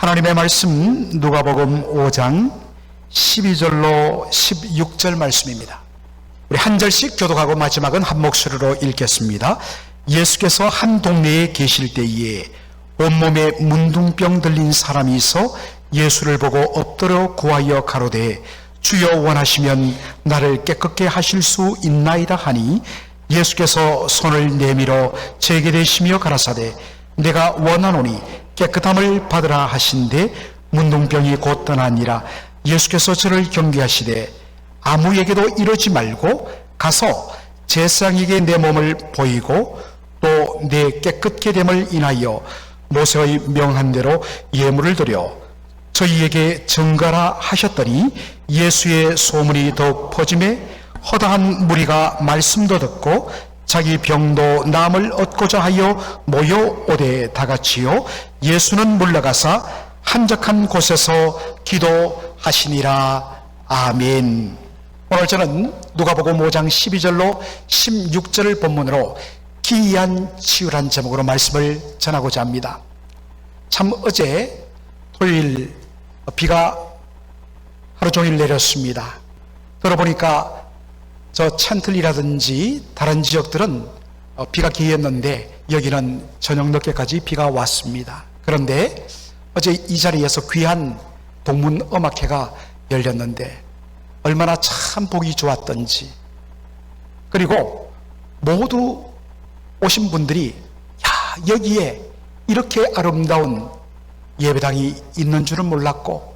하나님의 말씀 누가복음 5장 12절로 16절 말씀입니다. 우리 한 절씩 교독하고 마지막은 한 목소리로 읽겠습니다. 예수께서 한 동네에 계실 때에 온몸에 문둥병 들린 사람이 있어 예수를 보고 엎드려 구하여 가로되 주여 원하시면 나를 깨끗게 하실 수 있나이다 하니 예수께서 손을 내밀어 제게 대시며 가라사대 내가 원하노니 깨끗함을 받으라 하신데 문둥병이 곧 떠나니라. 예수께서 저를 경계하시되 아무에게도 이러지 말고 가서 제사장에게 내 몸을 보이고 또 내 깨끗게 됨을 인하여 모세의 명한 대로 예물을 드려 저희에게 증거라 하셨더니 예수의 소문이 더욱 퍼짐에 허다한 무리가 말씀도 듣고 자기 병도 남을 얻고자 하여 모여오되 다같이요 예수는 물러가사 한적한 곳에서 기도하시니라. 아멘. 오늘 저는 누가복음 5장 12절로 16절을 본문으로 기이한 치유란 제목으로 말씀을 전하고자 합니다. 참 어제 토요일 비가 하루 종일 내렸습니다. 들어보니까 저 찬틀리라든지 다른 지역들은 비가 기했는데 여기는 저녁 늦게까지 비가 왔습니다. 그런데 어제 이 자리에서 귀한 동문음악회가 열렸는데 얼마나 참 보기 좋았던지, 그리고 모두 오신 분들이 여기에 이렇게 아름다운 예배당이 있는 줄은 몰랐고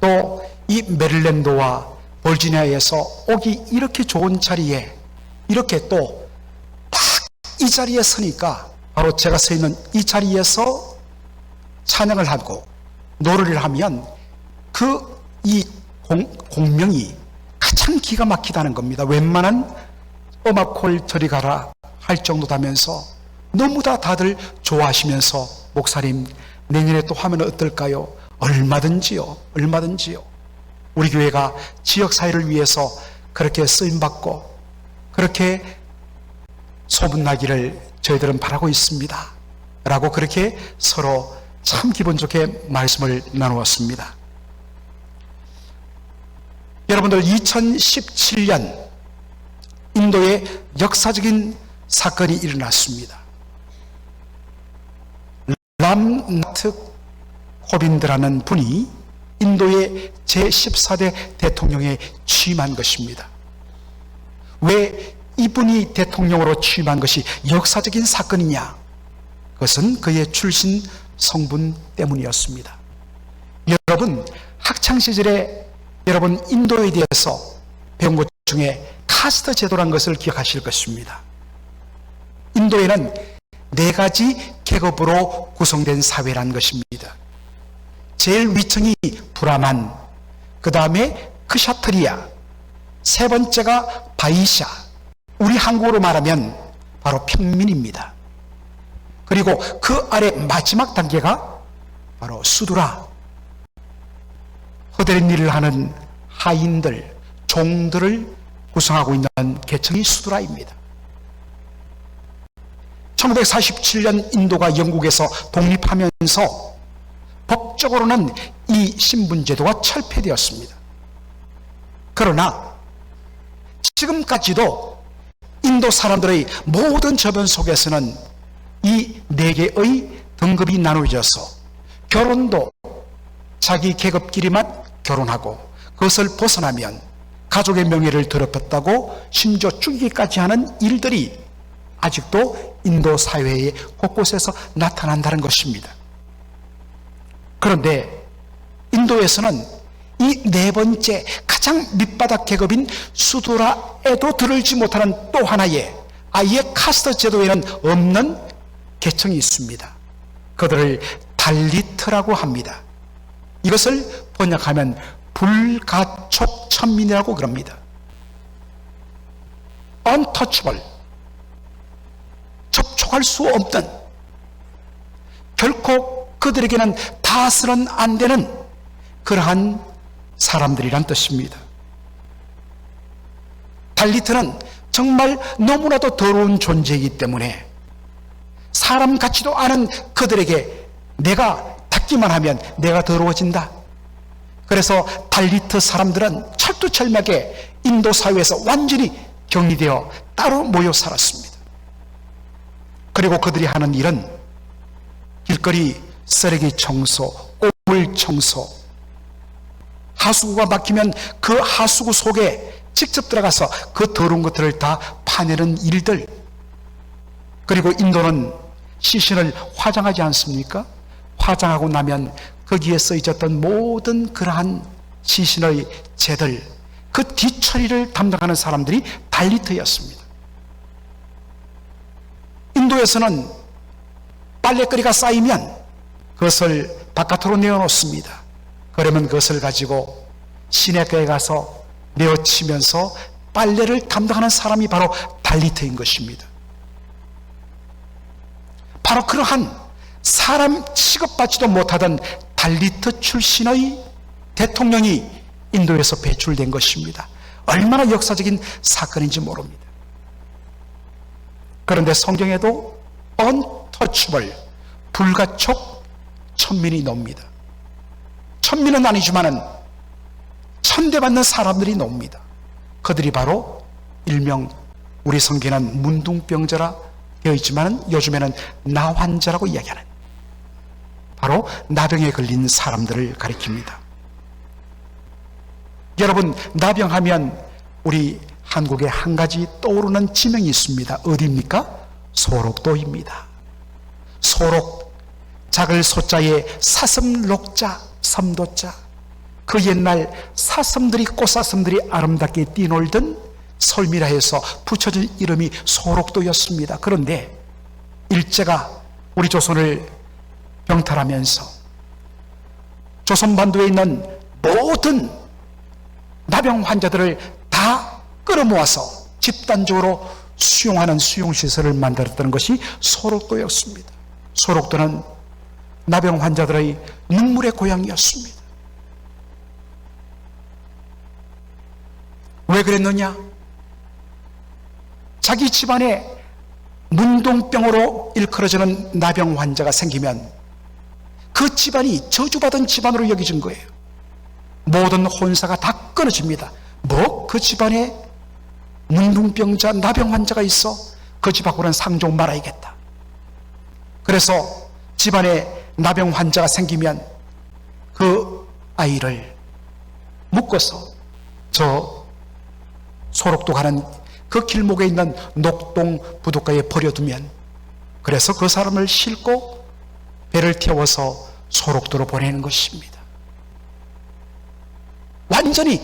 또 이 메릴랜드와 버지니아에서 오기 이렇게 좋은 자리에 이렇게 또 딱 이 자리에 서니까 바로 제가 서 있는 이 자리에서 찬양을 하고 노래를 하면 이 공명이 가장 기가 막히다는 겁니다. 웬만한 음악홀 저리 가라 할 정도다면서 너무 다들 좋아하시면서 목사님 내년에 또 하면 어떨까요? 얼마든지요. 우리 교회가 지역사회를 위해서 그렇게 쓰임받고 그렇게 소문나기를 저희들은 바라고 있습니다 라고 그렇게 서로 참 기분 좋게 말씀을 나누었습니다. 여러분들 2017년 인도에 역사적인 사건이 일어났습니다. 람나트 코빈드라는 분이 인도의 제14대 대통령에 취임한 것입니다. 왜 이분이 대통령으로 취임한 것이 역사적인 사건이냐? 그것은 그의 출신 성분 때문이었습니다. 여러분 학창시절에 여러분 인도에 대해서 배운 것 중에 카스트 제도란 것을 기억하실 것입니다. 인도에는 4가지 계급으로 구성된 사회라는 것입니다. 제일 위층이 브라만, 그 다음에 크샤트리아, 세 번째가 바이샤, 우리 한국어로 말하면 바로 평민입니다. 그리고 그 아래 마지막 단계가 바로 수두라, 허드렛 일을 하는 하인들, 종들을 구성하고 있는 계층이 수두라입니다. 1947년 인도가 영국에서 독립하면서 법적으로는 이 신분제도가 철폐되었습니다. 그러나 지금까지도 인도 사람들의 모든 저변 속에서는 이 4개의 등급이 나누어져서 결혼도 자기 계급끼리만 결혼하고 그것을 벗어나면 가족의 명예를 더럽혔다고 심지어 죽이기까지 하는 일들이 아직도 인도 사회의 곳곳에서 나타난다는 것입니다. 그런데 인도에서는 이 4번째 가장 밑바닥 계급인 수두라에도 들을지 못하는 또 하나의 아예 카스트 제도에는 없는 계층이 있습니다. 그들을 달리트라고 합니다. 이것을 번역하면 불가촉 천민이라고 그럽니다. untouchable, 접촉할 수 없는, 결코 그들에게는 다스는 안 되는 그러한 사람들이란 뜻입니다. 달리트는 정말 너무나도 더러운 존재이기 때문에 사람 같지도 않은 그들에게 내가 찾기만 하면 내가 더러워진다. 그래서 달리트 사람들은 철두철미하게 인도 사회에서 완전히 격리되어 따로 모여 살았습니다. 그리고 그들이 하는 일은 길거리 쓰레기 청소, 오물 청소, 하수구가 막히면 그 하수구 속에 직접 들어가서 그 더러운 것들을 다 파내는 일들. 그리고 인도는 시신을 화장하지 않습니까? 화장하고 나면 거기에 써 있었던 모든 그러한 시신의 재들, 그 뒤처리를 담당하는 사람들이 달리트였습니다. 인도에서는 빨래거리가 쌓이면 그것을 바깥으로 내어놓습니다. 그러면 그것을 가지고 시내가에 가서 내어치면서 빨래를 담당하는 사람이 바로 달리트인 것입니다. 바로 그러한 사람 취급받지도 못하던 달리트 출신의 대통령이 인도에서 배출된 것입니다. 얼마나 역사적인 사건인지 모릅니다. 그런데 성경에도 untouchable, 불가촉 천민이 나옵니다. 천민은 아니지만은 천대받는 사람들이 나옵니다. 그들이 바로 일명 우리 성경에는 문둥병자라 되어 있지만 요즘에는 나환자라고 이야기하는, 바로 나병에 걸린 사람들을 가리킵니다. 여러분, 나병하면 우리 한국에 한 가지 떠오르는 지명이 있습니다. 어디입니까? 소록도입니다. 소록, 작을 소자에 사슴록자, 섬도자. 그 옛날 사슴들이, 꽃사슴들이 아름답게 뛰놀던 설미라 해서 붙여진 이름이 소록도였습니다. 그런데 일제가 우리 조선을 병탈하면서 조선반도에 있는 모든 나병 환자들을 다 끌어모아서 집단적으로 수용하는 수용시설을 만들었던 것이 소록도였습니다. 소록도는 나병 환자들의 눈물의 고향이었습니다. 왜 그랬느냐? 자기 집안에 문둥병으로 일컬어지는 나병 환자가 생기면 그 집안이 저주받은 집안으로 여겨진 거예요. 모든 혼사가 다 끊어집니다. 뭐? 그 집안에 문둥병자, 나병 환자가 있어? 그 집 밖으로는 상종 말아야겠다. 그래서 집안에 나병 환자가 생기면 그 아이를 묶어서 저 소록도 가는 그 길목에 있는 녹동 부둣가에 버려두면, 그래서 그 사람을 싣고 배를 태워서 소록도로 보내는 것입니다. 완전히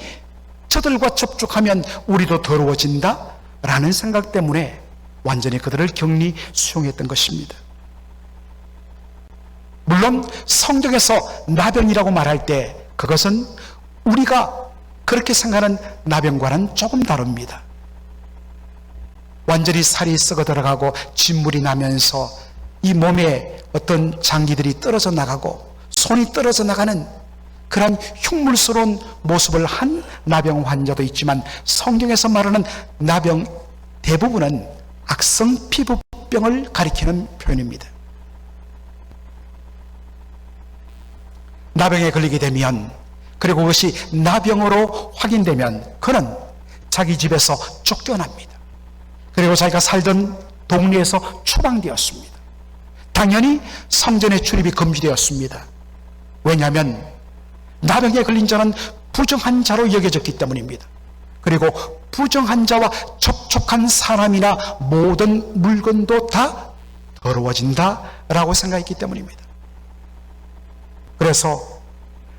저들과 접촉하면 우리도 더러워진다 라는 생각 때문에 완전히 그들을 격리 수용했던 것입니다. 물론 성경에서 나병이라고 말할 때 그것은 우리가 그렇게 생각하는 나병과는 조금 다릅니다. 완전히 살이 썩어 들어가고 진물이 나면서 이 몸에 어떤 장기들이 떨어져 나가고 손이 떨어져 나가는 그런 흉물스러운 모습을 한 나병 환자도 있지만, 성경에서 말하는 나병 대부분은 악성 피부병을 가리키는 표현입니다. 나병에 걸리게 되면, 그리고 그것이 나병으로 확인되면 그는 자기 집에서 쫓겨납니다. 그리고 자기가 살던 동네에서 추방되었습니다. 당연히 성전에 출입이 금지되었습니다. 왜냐하면 나병에 걸린 자는 부정한 자로 여겨졌기 때문입니다. 그리고 부정한 자와 접촉한 사람이나 모든 물건도 다 더러워진다라고 생각했기 때문입니다. 그래서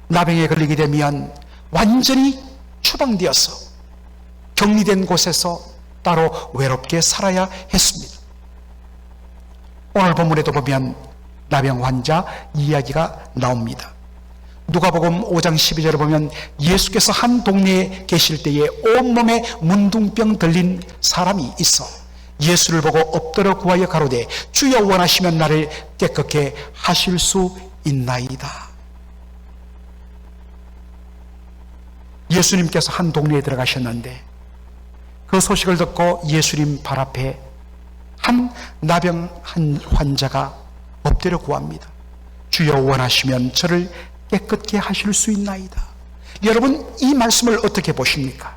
나병에 걸리게 되면 완전히 추방되어서 격리된 곳에서 따로 외롭게 살아야 했습니다. 오늘 본문에도 보면 나병 환자 이야기가 나옵니다. 누가복음 5장 12절에 보면 예수께서 한 동네에 계실 때에 온몸에 문둥병 들린 사람이 있어 예수를 보고 엎드려 구하여 가로되 주여 원하시면 나를 깨끗게 하실 수 있나이다. 예수님께서 한 동네에 들어가셨는데 그 소식을 듣고 예수님 발 앞에 한 나병 한 환자가 엎드려 구합니다. 주여 원하시면 저를 깨끗게 하실 수 있나이다. 여러분, 이 말씀을 어떻게 보십니까?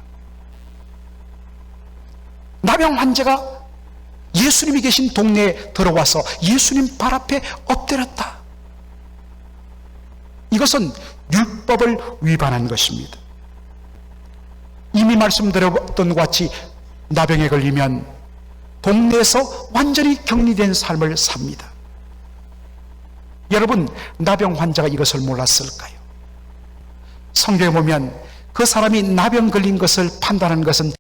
나병 환자가 예수님이 계신 동네에 들어와서 예수님 발 앞에 엎드렸다. 이것은 율법을 위반한 것입니다. 이미 말씀드렸던 것 같이 나병에 걸리면 동네에서 완전히 격리된 삶을 삽니다. 여러분, 나병 환자가 이것을 몰랐을까요? 성경에 보면 그 사람이 나병 걸린 것을 판단하는 것은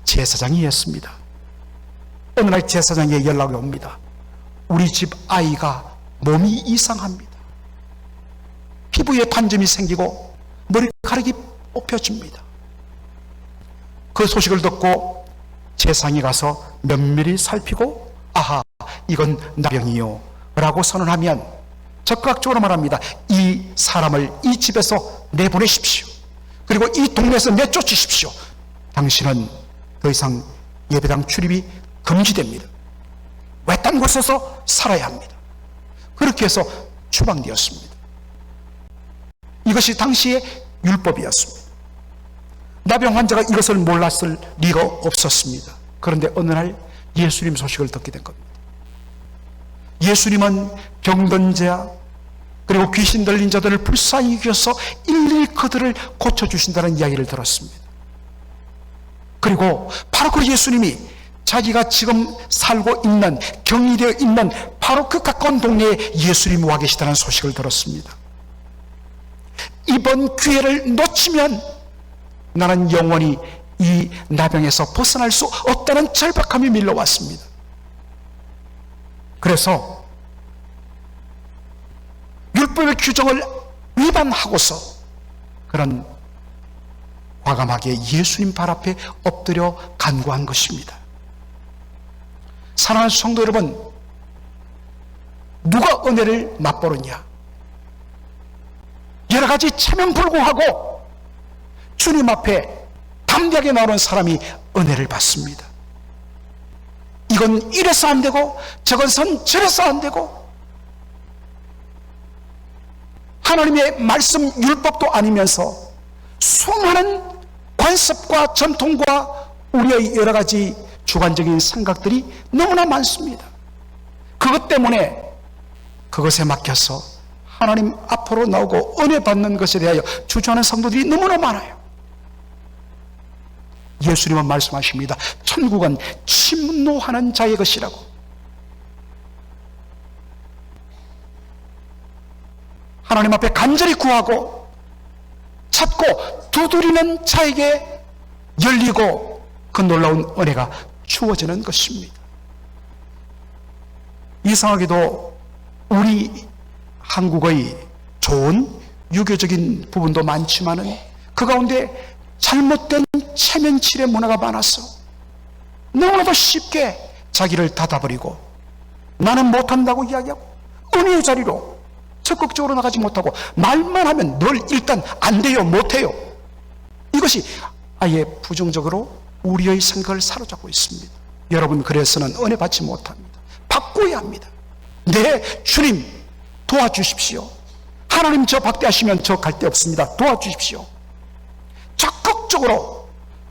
제사장이었습니다. 어느 날 제사장에게 연락이 옵니다. 우리 집 아이가 몸이 이상합니다. 피부에 반점이 생기고 머리카락이 뽑혀집니다. 그 소식을 듣고 제사장이 가서 면밀히 살피고 아하, 이건 나병이요 라고 선언하면 적극적으로 말합니다. 이 사람을 이 집에서 내보내십시오. 그리고 이 동네에서 내쫓으십시오. 당신은 더 이상 예배당 출입이 금지됩니다. 외딴 곳에서 살아야 합니다. 그렇게 해서 추방되었습니다. 이것이 당시의 율법이었습니다. 나병 환자가 이것을 몰랐을 리가 없었습니다. 그런데 어느 날 예수님 소식을 듣게 된 겁니다. 예수님은 병든 자 그리고 귀신 들린 자들을 불쌍히 여겨서 일일이 그들을 고쳐주신다는 이야기를 들었습니다. 그리고 바로 그 예수님이 자기가 지금 살고 있는, 격리되어 있는 바로 그 가까운 동네에 예수님이 와 계시다는 소식을 들었습니다. 이번 기회를 놓치면 나는 영원히 이 나병에서 벗어날 수 없다는 절박함이 밀려왔습니다. 그래서 율법의 규정을 위반하고서 그런 과감하게 예수님 발 앞에 엎드려 간구한 것입니다. 사랑하는 성도 여러분, 누가 은혜를 맛보느냐? 여러 가지 체면불고하고 주님 앞에 담대하게 나오는 사람이 은혜를 받습니다. 이건 이래서 안 되고 저것은 저래서 안 되고 하나님의 말씀 율법도 아니면서 수많은 관습과 전통과 우리의 여러 가지 주관적인 생각들이 너무나 많습니다. 그것 때문에 그것에 맡겨서 하나님 앞으로 나오고 은혜 받는 것에 대하여 주저하는 성도들이 너무나 많아요. 예수님은 말씀하십니다. 천국은 침노하는 자의 것이라고. 하나님 앞에 간절히 구하고 찾고 두드리는 자에게 열리고 그 놀라운 은혜가 주어지는 것입니다. 이상하게도 우리 한국의 좋은 유교적인 부분도 많지만은 그 가운데 잘못된 체면칠의 문화가 많아서 너무나도 쉽게 자기를 닫아버리고 나는 못한다고 이야기하고 은혜의 자리로 적극적으로 나가지 못하고 말만 하면 늘 일단 안 돼요, 못해요. 이것이 아예 부정적으로 우리의 생각을 사로잡고 있습니다. 여러분, 그래서는 은혜 받지 못합니다. 바꿔야 합니다. 네, 주님 도와주십시오. 하나님 저 박대하시면 저 갈 데 없습니다. 도와주십시오.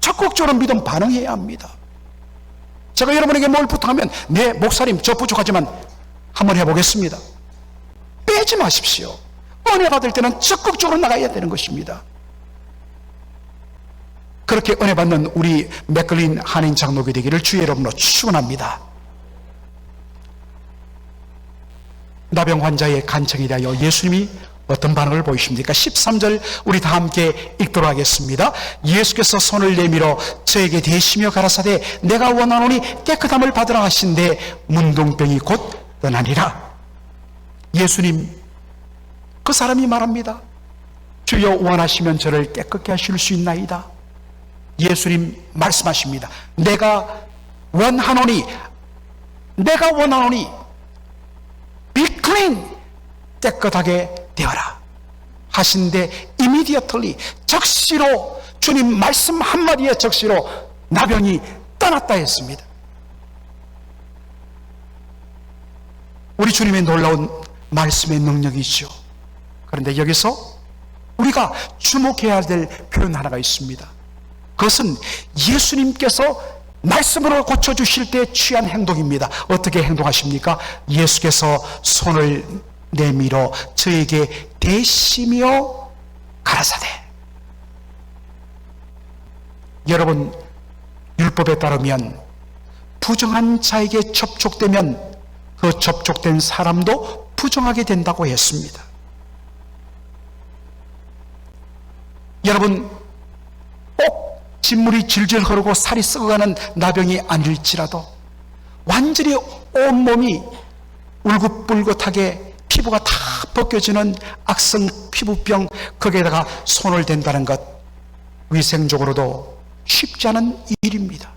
적극적으로 믿음 반응해야 합니다. 제가 여러분에게 뭘 부탁하면 네, 목사님 저 부족하지만 한번 해보겠습니다. 빼지 마십시오. 은혜 받을 때는 적극적으로 나가야 되는 것입니다. 그렇게 은혜 받는 우리 맥클린 한인 장로교 되기를 주의 이름으로 축원합니다. 나병 환자의 간청에 대하여 예수님이 어떤 반응을 보이십니까? 13절 우리 다 함께 읽도록 하겠습니다. 예수께서 손을 내밀어 저에게 대시며 가라사대 내가 원하노니 깨끗함을 받으라 하신대 문둥병이 곧 떠나니라. 예수님, 그 사람이 말합니다. 주여 원하시면 저를 깨끗게 하실 수 있나이다. 예수님 말씀하십니다. 내가 원하노니 be clean, 깨끗하게 되어라 하신데 immediately, 즉시로 주님 말씀 한마디에 즉시로 나병이 떠났다 했습니다. 우리 주님의 놀라운 말씀의 능력이죠. 그런데 여기서 우리가 주목해야 될 표현 하나가 있습니다. 그것은 예수님께서 말씀으로 고쳐주실 때 취한 행동입니다. 어떻게 행동하십니까? 예수께서 손을 내밀어 저에게 대시며 가라사대. 여러분, 율법에 따르면 부정한 자에게 접촉되면 그 접촉된 사람도 부정하게 된다고 했습니다. 여러분, 꼭 진물이 질질 흐르고 살이 썩어가는 나병이 아닐지라도 완전히 온몸이 울긋불긋하게 피부가 다 벗겨지는 악성 피부병, 거기에다가 손을 댄다는 것, 위생적으로도 쉽지 않은 일입니다.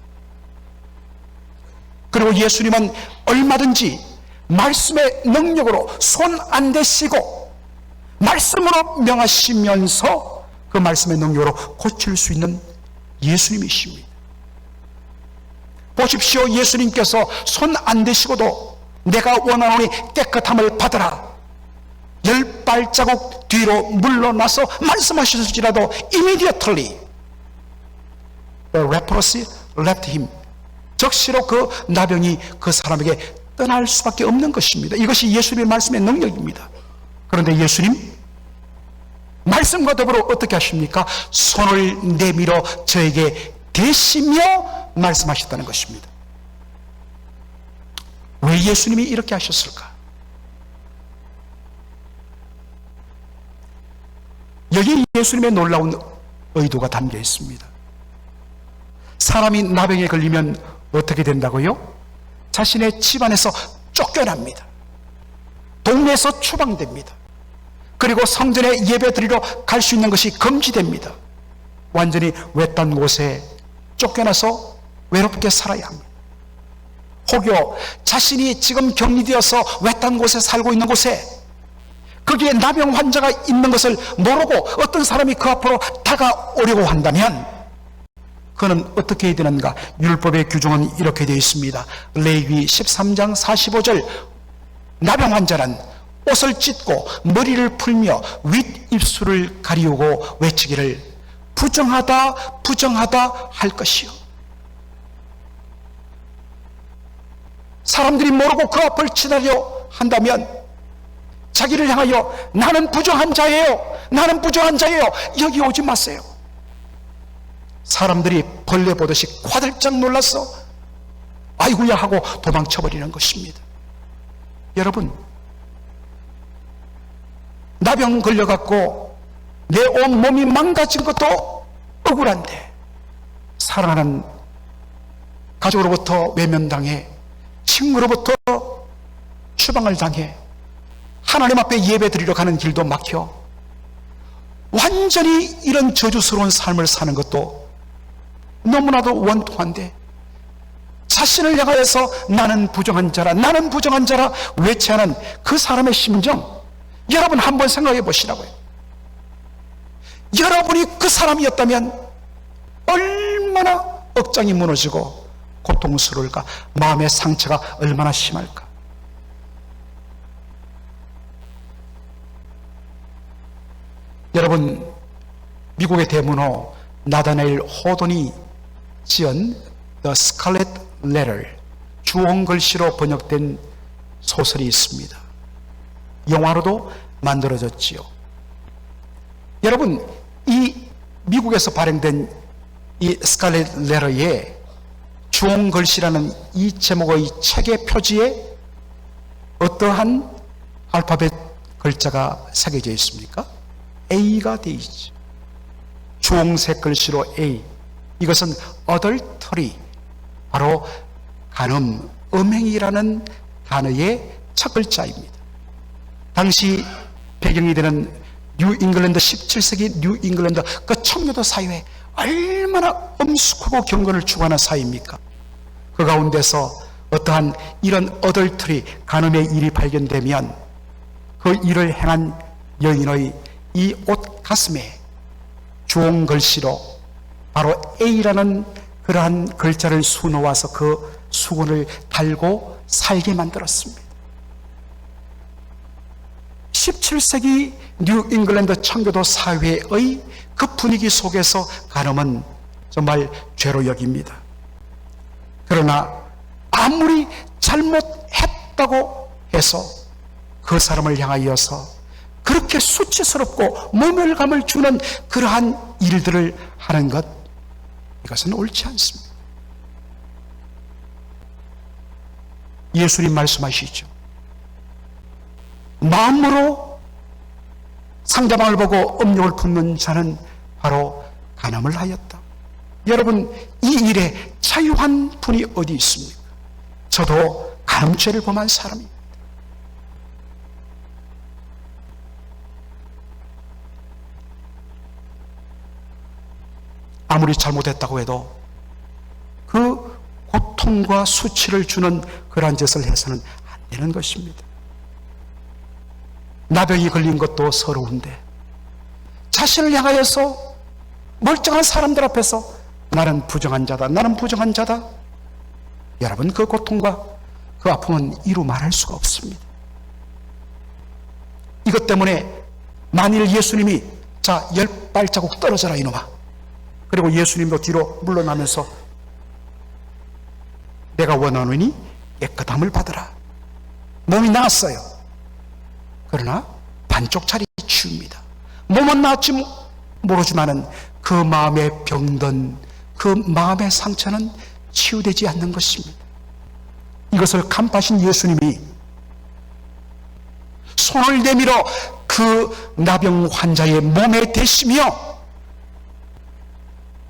그리고 예수님은 얼마든지 말씀의 능력으로 손 안 대시고 말씀으로 명하시면서 그 말씀의 능력으로 고칠 수 있는 예수님이십니다. 보십시오. 예수님께서 손 안 대시고도 내가 원하노니 깨끗함을 받으라, 10발자국 뒤로 물러나서 말씀하셨을지라도 immediately the leprosy left him. 즉시로 그 나병이 그 사람에게 떠날 수밖에 없는 것입니다. 이것이 예수님의 말씀의 능력입니다. 그런데 예수님 말씀과 더불어 어떻게 하십니까? 손을 내밀어 저에게 대시며 말씀하셨다는 것입니다. 왜 예수님이 이렇게 하셨을까? 여기 예수님의 놀라운 의도가 담겨 있습니다. 사람이 나병에 걸리면 어떻게 된다고요? 자신의 집안에서 쫓겨납니다. 동네에서 추방됩니다. 그리고 성전에 예배드리러 갈 수 있는 것이 금지됩니다. 완전히 외딴 곳에 쫓겨나서 외롭게 살아야 합니다. 혹여 자신이 지금 격리되어서 외딴 곳에 살고 있는 곳에 거기에 나병 환자가 있는 것을 모르고 어떤 사람이 그 앞으로 다가오려고 한다면 그는 어떻게 해야 되는가? 율법의 규정은 이렇게 되어 있습니다. 레위기 13장 45절, 나병 환자는 옷을 찢고 머리를 풀며 윗입술을 가리우고 외치기를 부정하다 부정하다 할 것이요. 사람들이 모르고 그 앞을 지나려 한다면 자기를 향하여 나는 부정한 자예요, 나는 부정한 자예요, 여기 오지 마세요. 사람들이 벌레 보듯이 화들짝 놀라서 아이고야 하고 도망쳐버리는 것입니다. 여러분, 나병 걸려갖고 내 온몸이 망가진 것도 억울한데 사랑하는 가족으로부터 외면당해, 친구로부터 추방을 당해, 하나님 앞에 예배 드리러 가는 길도 막혀 완전히 이런 저주스러운 삶을 사는 것도 너무나도 원통한데 자신을 향하여서 나는 부정한 자라, 나는 부정한 자라 외치하는 그 사람의 심정, 여러분 한번 생각해 보시라고요. 여러분이 그 사람이었다면 얼마나 억장이 무너지고 고통스러울까, 마음의 상처가 얼마나 심할까. 여러분, 미국의 대문호 나다나엘 호돈이 지은 The Scarlet Letter, 주홍글씨로 번역된 소설이 있습니다. 영화로도 만들어졌지요. 여러분, 이 미국에서 발행된 이 스칼렛 레터의 주홍글씨라는 이 제목의 책의 표지에 어떠한 알파벳 글자가 새겨져 있습니까? A가 되어 있죠. 주홍색 글씨로 A. 이것은 adultery, 바로 간음, 음행이라는 단어의 첫 글자입니다. 당시 배경이 되는 뉴잉글랜드, 17세기 뉴잉글랜드 그 청교도 사회에 얼마나 엄숙하고 경건을 추구하는 사회입니까? 그 가운데서 어떠한 이런 adultery, 간음의 일이 발견되면 그 일을 행한 여인의 이 옷 가슴에 주홍 글씨로 바로 A라는 그러한 글자를 수놓아서 그 수건을 달고 살게 만들었습니다. 17세기 뉴 잉글랜드 청교도 사회의 그 분위기 속에서 간음은 정말 죄로 여깁니다. 그러나 아무리 잘못했다고 해서 그 사람을 향하여서 그렇게 수치스럽고 모멸감을 주는 그러한 일들을 하는 것, 이것은 옳지 않습니다. 예수님 말씀하시죠. 마음으로 상대방을 보고 음욕을 품는 자는 바로 간음을 하였다. 여러분, 이 일에 자유한 분이 어디 있습니까? 저도 간음죄를 범한 사람입니다. 아무리 잘못했다고 해도 그 고통과 수치를 주는 그러한 짓을 해서는 안 되는 것입니다. 나병이 걸린 것도 서러운데 자신을 향하여서 멀쩡한 사람들 앞에서 나는 부정한 자다, 나는 부정한 자다. 여러분, 그 고통과 그 아픔은 이루 말할 수가 없습니다. 이것 때문에 만일 예수님이 자, 10발자국 떨어져라 이놈아. 그리고 예수님도 뒤로 물러나면서 내가 원하노니 깨끗함을 받으라. 몸이 나았어요. 그러나 반쪽짜리 치웁니다. 몸은 나았지 모르지만은 그 마음에 병든 그 마음의 상처는 치유되지 않는 것입니다. 이것을 간파하신 예수님이 손을 내밀어 그 나병 환자의 몸에 대시며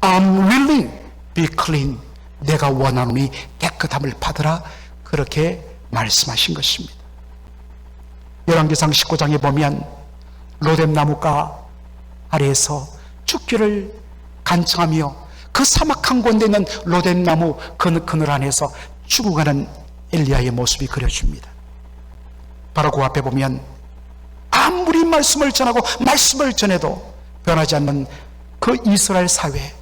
I'm willing, be clean. 내가 원하노니 깨끗함을 받으라. 그렇게 말씀하신 것입니다. 열왕기상 19장에 보면 로뎀나무가 아래에서 죽기를 간청하며 그 사막한 곳에 있는 로뎀나무 그늘 안에서 죽어가는 엘리야의 모습이 그려집니다. 바로 그 앞에 보면 아무리 말씀을 전하고 말씀을 전해도 변하지 않는 그 이스라엘 사회,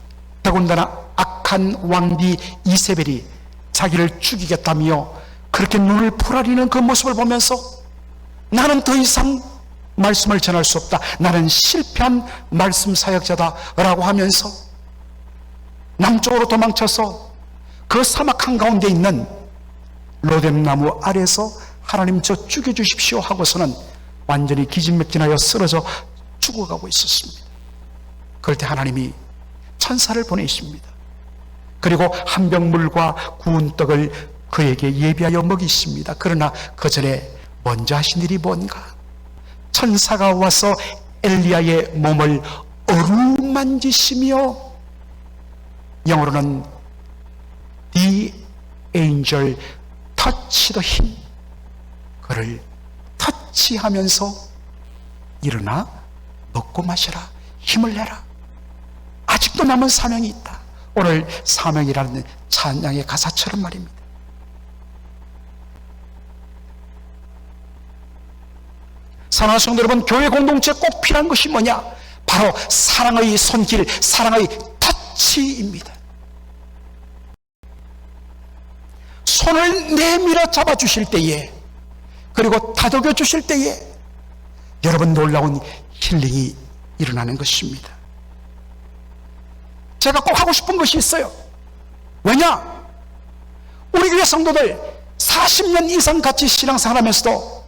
더군다나 악한 왕비 이세벨이 자기를 죽이겠다며 그렇게 눈을 풀어리는 그 모습을 보면서 나는 더 이상 말씀을 전할 수 없다, 나는 실패한 말씀 사역자다 라고 하면서 남쪽으로 도망쳐서 그 사막 한가운데 있는 로뎀나무 아래에서 하나님 저 죽여주십시오 하고서는 완전히 기진맥진하여 쓰러져 죽어가고 있었습니다. 그럴 때 하나님이 천사를 보내십니다. 그리고 한 병 물과 구운 떡을 그에게 예비하여 먹이십니다. 그러나 그 전에 먼저 하신 일이 뭔가? 천사가 와서 엘리야의 몸을 어루만지시며, 영어로는 The angel touched him, 그를 터치하면서 일어나 먹고 마셔라, 힘을 내라. 아직도 남은 사명이 있다. 오늘 사명이라는 찬양의 가사처럼 말입니다. 사랑하는 성도 여러분, 교회 공동체에 꼭 필요한 것이 뭐냐? 바로 사랑의 손길, 사랑의 터치입니다. 손을 내밀어 잡아주실 때에, 그리고 다독여 주실 때에 여러분 놀라운 힐링이 일어나는 것입니다. 제가 꼭 하고 싶은 것이 있어요. 왜냐? 우리 교회 성도들 40년 이상 같이 신앙생활하면서도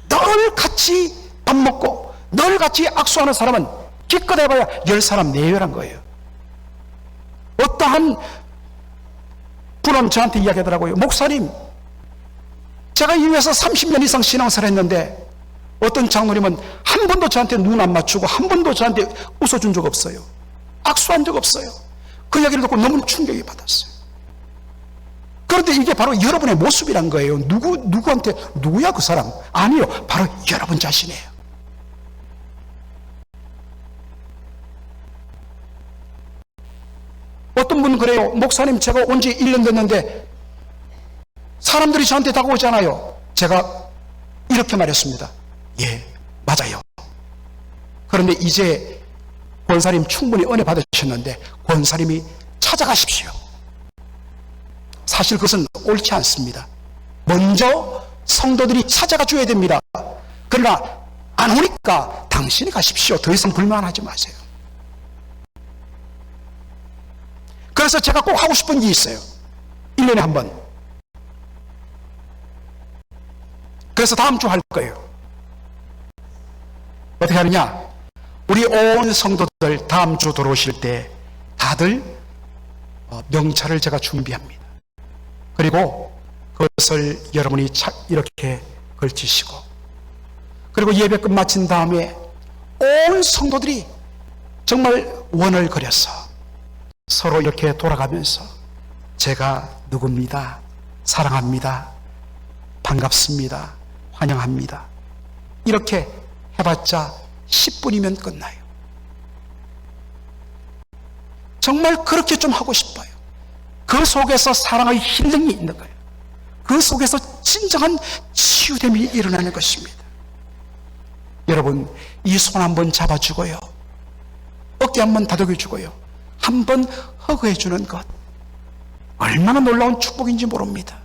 늘 같이 밥 먹고 늘 같이 악수하는 사람은 기껏 해봐야 10사람 내외란 거예요. 어떠한 분은 저한테 이야기하더라고요. 목사님, 제가 이 교회에서 30년 이상 신앙생활 했는데 어떤 장로님은 한 번도 저한테 눈 안 맞추고 한 번도 저한테 웃어준 적 없어요. 악수한 적 없어요. 그 이야기를 듣고 너무 충격이 받았어요. 그런데 이게 바로 여러분의 모습이란 거예요. 누구한테, 누구야 그 사람? 아니요, 바로 여러분 자신이에요. 어떤 분은 그래요. 목사님, 제가 온 지 1년 됐는데 사람들이 저한테 다가오잖아요. 제가 이렇게 말했습니다. 예, 맞아요. 그런데 이제 권사님 충분히 은혜 받으셨는데 권사님이 찾아가십시오. 사실 그것은 옳지 않습니다. 먼저 성도들이 찾아가 줘야 됩니다. 그러나 안 오니까 당신이 가십시오. 더 이상 불만하지 마세요. 그래서 제가 꼭 하고 싶은 게 있어요. 1년에 한 번. 그래서 다음 주 할 거예요. 어떻게 하느냐? 우리 온 성도들 다음 주 들어오실 때 다들 명찰을 제가 준비합니다. 그리고 그것을 여러분이 이렇게 걸치시고, 그리고 예배 끝마친 다음에 온 성도들이 정말 원을 그려서 서로 이렇게 돌아가면서 제가 누굽니다, 사랑합니다, 반갑습니다, 환영합니다, 이렇게 해봤자 10분이면 끝나요. 정말 그렇게 좀 하고 싶어요. 그 속에서 사랑의 힐링이 있는 거예요. 그 속에서 진정한 치유됨이 일어나는 것입니다. 여러분, 이 손 한번 잡아주고요, 어깨 한번 다독여주고요, 한번 허그해주는 것, 얼마나 놀라운 축복인지 모릅니다.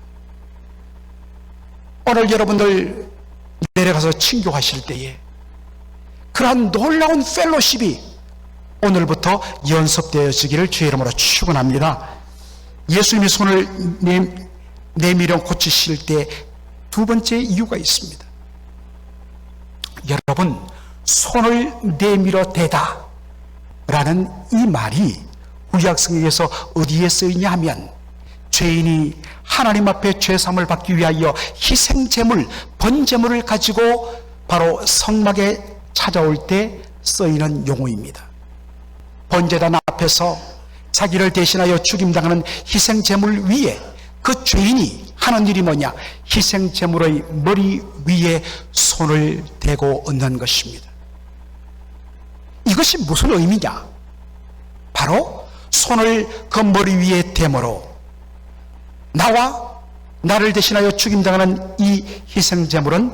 오늘 여러분들 내려가서 친교하실 때에 그러한 놀라운 펠로십이 오늘부터 연습되어지기를 주의 이름으로 축원합니다. 예수님이 손을 내밀어 고치실 때 두 번째 이유가 있습니다. 여러분, 손을 내밀어 대다 라는 이 말이 구약성경에서 어디에 쓰이냐 하면, 죄인이 하나님 앞에 죄사함을 받기 위하여 희생제물, 번제물을 가지고 바로 성막에 찾아올 때 쓰이는 용어입니다. 번제단 앞에서 자기를 대신하여 죽임당하는 희생제물 위에 그 죄인이 하는 일이 뭐냐? 희생제물의 머리 위에 손을 대고 얹는 것입니다. 이것이 무슨 의미냐? 바로 손을 그 머리 위에 대므로 나와 나를 대신하여 죽임당하는 이 희생제물은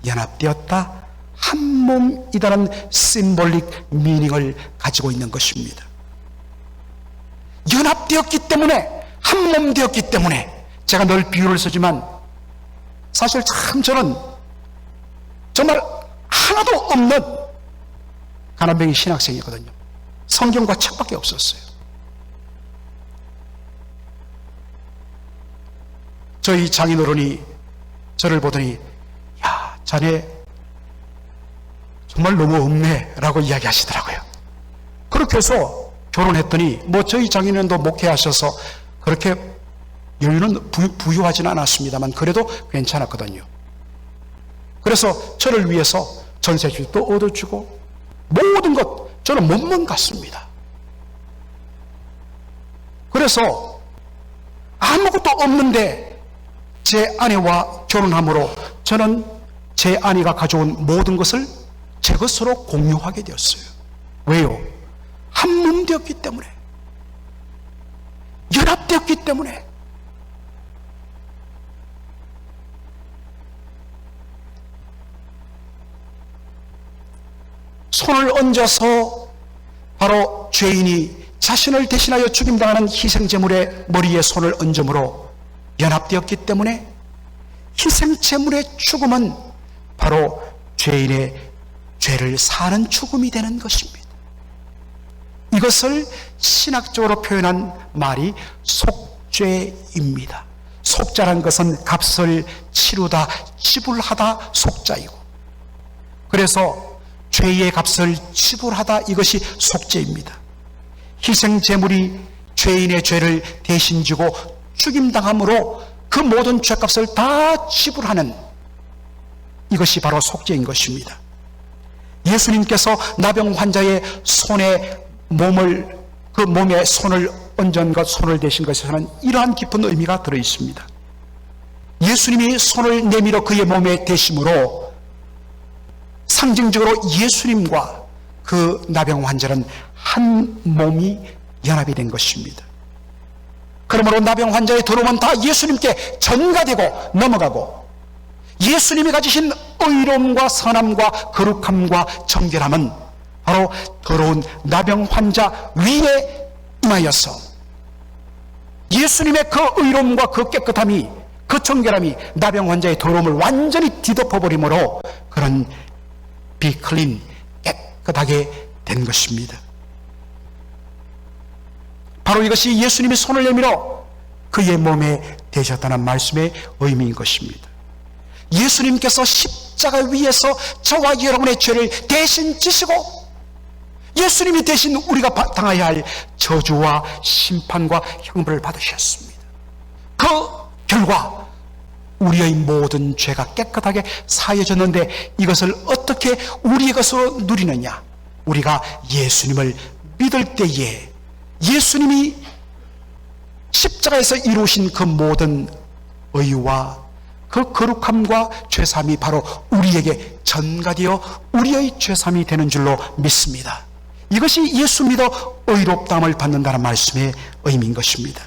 연합되었다, 한 몸이라는 심볼릭 미닝을 가지고 있는 것입니다. 연합되었기 때문에, 한 몸 되었기 때문에, 제가 늘 비유를 쓰지만 사실 참 저는 정말 하나도 없는 가난뱅이 신학생이거든요. 성경과 책밖에 없었어요. 저희 장인어른이 저를 보더니, 야, 자네 정말 너무 없네 라고 이야기하시더라고요. 그렇게 해서 결혼했더니 저희 장인어른도 목회하셔서 그렇게 여유는 부유하지는 않았습니다만 그래도 괜찮았거든요. 그래서 저를 위해서 전세집도 얻어주고 모든 것 저는 몸만 갔습니다. 그래서 아무것도 없는데 제 아내와 결혼함으로 저는 제 아내가 가져온 모든 것을 제 것으로 공유하게 되었어요. 왜요? 한 몸 되었기 때문에, 연합되었기 때문에. 손을 얹어서 바로 죄인이 자신을 대신하여 죽임당하는 희생제물의 머리에 손을 얹음으로 연합되었기 때문에, 희생제물의 죽음은 바로 죄인의 죄를 사는 죽음이 되는 것입니다. 이것을 신학적으로 표현한 말이 속죄입니다. 속죄란 것은 값을 치르다, 지불하다 속자이고, 그래서 죄의 값을 지불하다, 이것이 속죄입니다. 희생제물이 죄인의 죄를 대신 지고 죽임당함으로 그 모든 죄값을 다 지불하는, 이것이 바로 속죄인 것입니다. 예수님께서 나병 환자의 손에 그 몸에 손을 얹은 것, 손을 대신 것에서는 이러한 깊은 의미가 들어 있습니다. 예수님이 손을 내밀어 그의 몸에 대심으로 상징적으로 예수님과 그 나병 환자는 한 몸이 연합이 된 것입니다. 그러므로 나병 환자의 더러움은 다 예수님께 전가되고 넘어가고, 예수님이 가지신 의로움과 선함과 거룩함과 정결함은 바로 더러운 나병 환자 위에 임하여서 예수님의 그 의로움과 그 깨끗함이, 그 정결함이 나병 환자의 더러움을 완전히 뒤덮어버리므로 그런 be clean, 깨끗하게 된 것입니다. 바로 이것이 예수님이 손을 내밀어 그의 몸에 대셨다는 말씀의 의미인 것입니다. 예수님께서 십자가 위에서 저와 여러분의 죄를 대신 지시고 예수님이 대신 우리가 당해야 할 저주와 심판과 형벌을 받으셨습니다. 그 결과 우리의 모든 죄가 깨끗하게 사해졌는데 이것을 어떻게 우리의 것으로 누리느냐? 우리가 예수님을 믿을 때에 예수님이 십자가에서 이루신 그 모든 의와 그 거룩함과 죄사함이 바로 우리에게 전가되어 우리의 죄사함이 되는 줄로 믿습니다. 이것이 예수 믿어 의롭다함을 받는다는 말씀의 의미인 것입니다.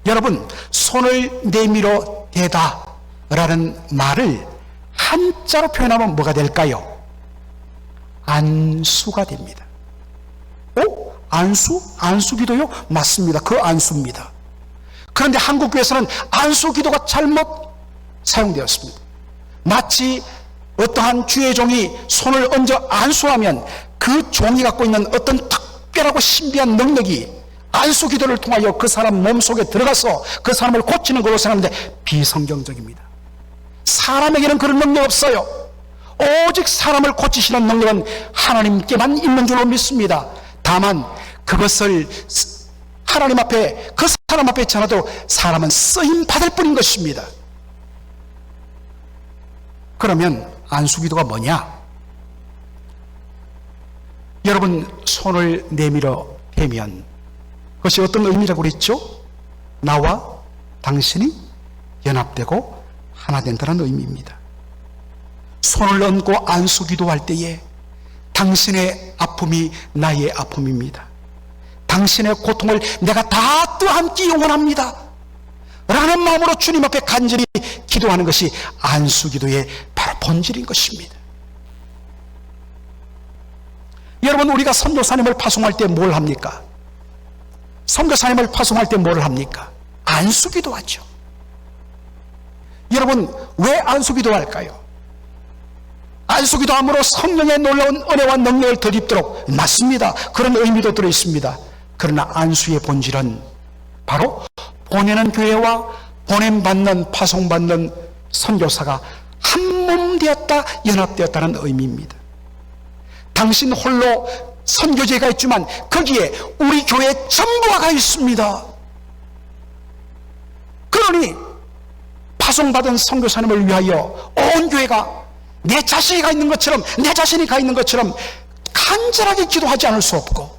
여러분, 손을 내밀어 대다 라는 말을 한자로 표현하면 뭐가 될까요? 안수가 됩니다. 안수? 안수기도요? 맞습니다. 그 안수입니다. 그런데 한국교회에서는 안수기도가 잘못 사용되었습니다. 마치 어떠한 주의 종이 손을 얹어 안수하면 그 종이 갖고 있는 어떤 특별하고 신비한 능력이 안수기도를 통하여 그 사람 몸속에 들어가서 그 사람을 고치는 걸로 생각하는데 비성경적입니다. 사람에게는 그런 능력 없어요. 오직 사람을 고치시는 능력은 하나님께만 있는 줄로 믿습니다. 다만 그것을 하나님 앞에 그 사람 앞에 전하도 사람은 쓰임 받을 뿐인 것입니다. 그러면 안수기도가 뭐냐? 여러분, 손을 내밀어 대면 그것이 어떤 의미라고 그랬죠? 나와 당신이 연합되고 하나 된다는 의미입니다. 손을 얹고 안수기도할 때에 당신의 아픔이 나의 아픔입니다. 당신의 고통을 내가 다 떠안기 원합니다 라는 마음으로 주님 앞에 간절히 기도하는 것이 안수기도의 바로 본질인 것입니다. 여러분, 우리가 선교사님을 파송할 때 뭘 합니까? 선교사님을 파송할 때 뭘 합니까? 안수기도 하죠. 여러분, 왜 안수기도 할까요? 안수기도 함으로 성령의 놀라운 은혜와 능력을 덧입도록, 맞습니다. 그런 의미도 들어있습니다. 그러나 안수의 본질은 바로 보내는 교회와 보냄받는 파송받는 선교사가 한 몸 되었다, 연합되었다는 의미입니다. 당신 홀로 선교제가 있지만 거기에 우리 교회 전부가 가 있습니다. 그러니 파송받은 선교사님을 위하여 온 교회가 내 자신이 가 있는 것처럼, 내 자신이 가 있는 것처럼 간절하게 기도하지 않을 수 없고,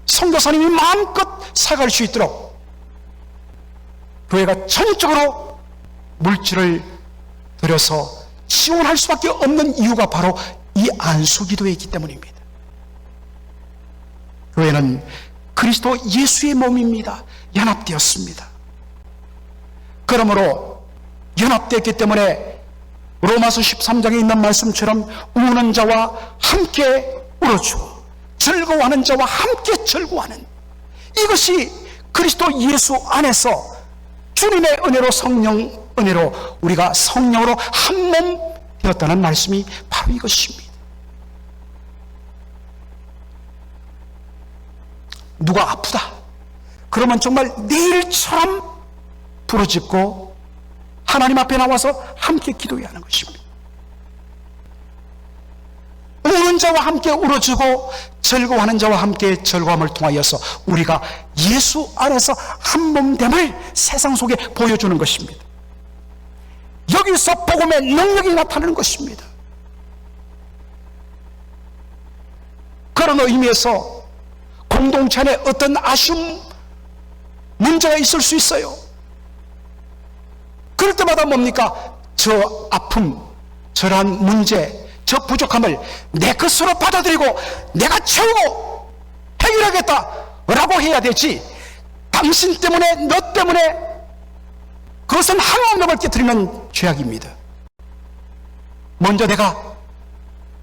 선교사님이 마음껏 살아갈 수 있도록 교회가 전적으로 물질을 들여서 지원할 수밖에 없는 이유가 바로 이 안수기도에 있기 때문입니다. 교회는 그리스도 예수의 몸입니다. 연합되었습니다. 그러므로 연합되었기 때문에 로마서 13장에 있는 말씀처럼 우는 자와 함께 울어주고 즐거워하는 자와 함께 즐거워하는, 이것이 그리스도 예수 안에서 주님의 은혜로, 성령 은혜로 우리가 성령으로 한 몸 되었다는 말씀이 바로 이것입니다. 누가 아프다 그러면 정말 내일처럼 부르짖고 하나님 앞에 나와서 함께 기도해야 하는 것입니다. 우는 자와 함께 울어주고 즐거워하는 자와 함께 즐거움을 통하여서 우리가 예수 안에서 한 몸됨을 세상 속에 보여주는 것입니다. 여기서 복음의 능력이 나타나는 것입니다. 그런 의미에서 공동체 안에 어떤 아쉬움, 문제가 있을 수 있어요. 그럴 때마다 뭡니까? 저 아픔, 저러한 문제, 저 부족함을 내 것으로 받아들이고 내가 채우고 해결하겠다 라고 해야 되지, 당신 때문에, 너 때문에, 그것은 항암력을 깨뜨리는 죄악입니다. 먼저 내가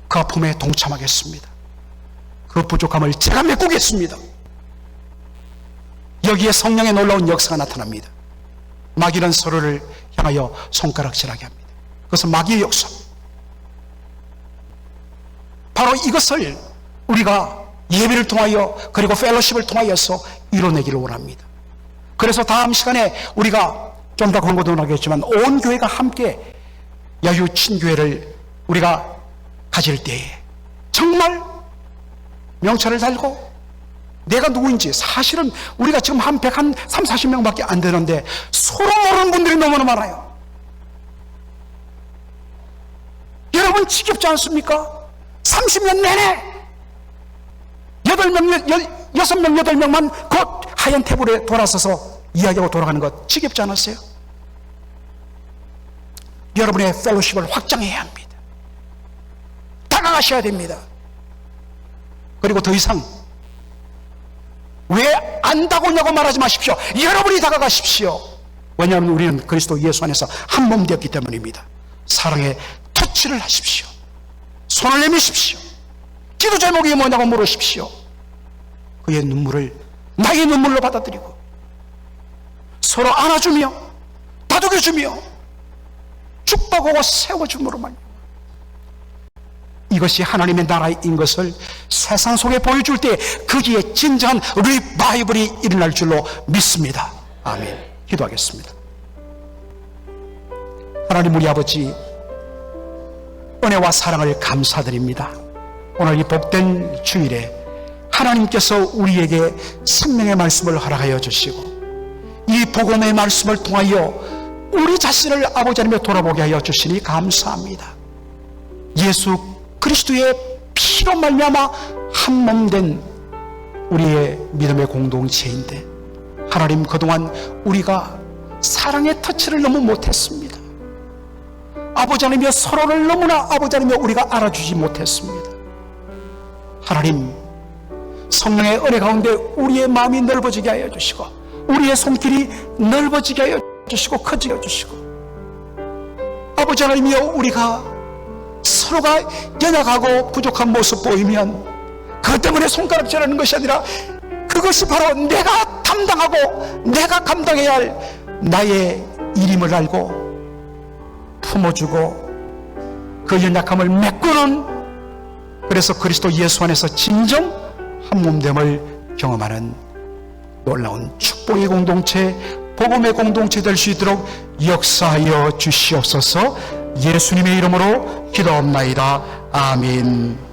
그 아픔에 동참하겠습니다. 그 부족함을 제가 메꾸겠습니다. 여기에 성령의 놀라운 역사가 나타납니다. 마귀는 서로를 향하여 손가락질하게 합니다. 그것은 마귀의 역사. 이것을 우리가 예배를 통하여 그리고 펠로십을 통하여서 이뤄내기를 원합니다. 그래서 다음 시간에 우리가 좀 더 광고도 나겠지만 온 교회가 함께 야유친교회를 우리가 가질 때에 정말 명찰을 달고 내가 누구인지, 사실은 우리가 지금 한 130-40명밖에 안 되는데 서로 모르는 분들이 너무나 많아요. 여러분 지겹지 않습니까? 30년 내내 6명, 8명만 그 하얀 테이블에 돌아서서 이야기하고 돌아가는 것 지겹지 않았어요? 여러분의 펠로십을 확장해야 합니다. 다가가셔야 됩니다. 그리고 더 이상 왜 안다고냐고 말하지 마십시오. 여러분이 다가가십시오. 왜냐하면 우리는 그리스도 예수 안에서 한 몸 되었기 때문입니다. 사랑의 터치를 하십시오. 손을 내미십시오. 기도 제목이 뭐냐고 물으십시오. 그의 눈물을 나의 눈물로 받아들이고 서로 안아주며 다독여주며 축복하고 세워줌으로 말미암아 이것이 하나님의 나라인 것을 세상 속에 보여줄 때 거기에 진정한 리바이벌이 일어날 줄로 믿습니다. 아멘. 기도하겠습니다. 하나님 우리 아버지, 은혜와 사랑을 감사드립니다. 오늘 이 복된 주일에 하나님께서 우리에게 생명의 말씀을 허락하여 주시고 이 복음의 말씀을 통하여 우리 자신을 아버지 하나님께 돌아보게 하여 주시니 감사합니다. 예수 그리스도의 피로 말미암아 한 몸 된 우리의 믿음의 공동체인데 하나님, 그동안 우리가 사랑의 터치를 너무 못했습니다. 아버지 하나님이여, 서로를 너무나 아버지 하나님이여 우리가 알아주지 못했습니다. 하나님, 성령의 은혜 가운데 우리의 마음이 넓어지게 하여 주시고 우리의 손길이 넓어지게 하여 주시고 커지게 하여 주시고 아버지 하나님이여, 우리가 서로가 연약하고 부족한 모습 보이면 그것 때문에 손가락질하는 것이 아니라 그것이 바로 내가 담당하고 내가 감당해야 할 나의 일임을 알고 품어주고 그 연약함을 메꾸는, 그래서 그리스도 예수 안에서 진정 한몸됨을 경험하는 놀라운 축복의 공동체, 복음의 공동체 될 수 있도록 역사하여 주시옵소서. 예수님의 이름으로 기도합나이다. 아멘.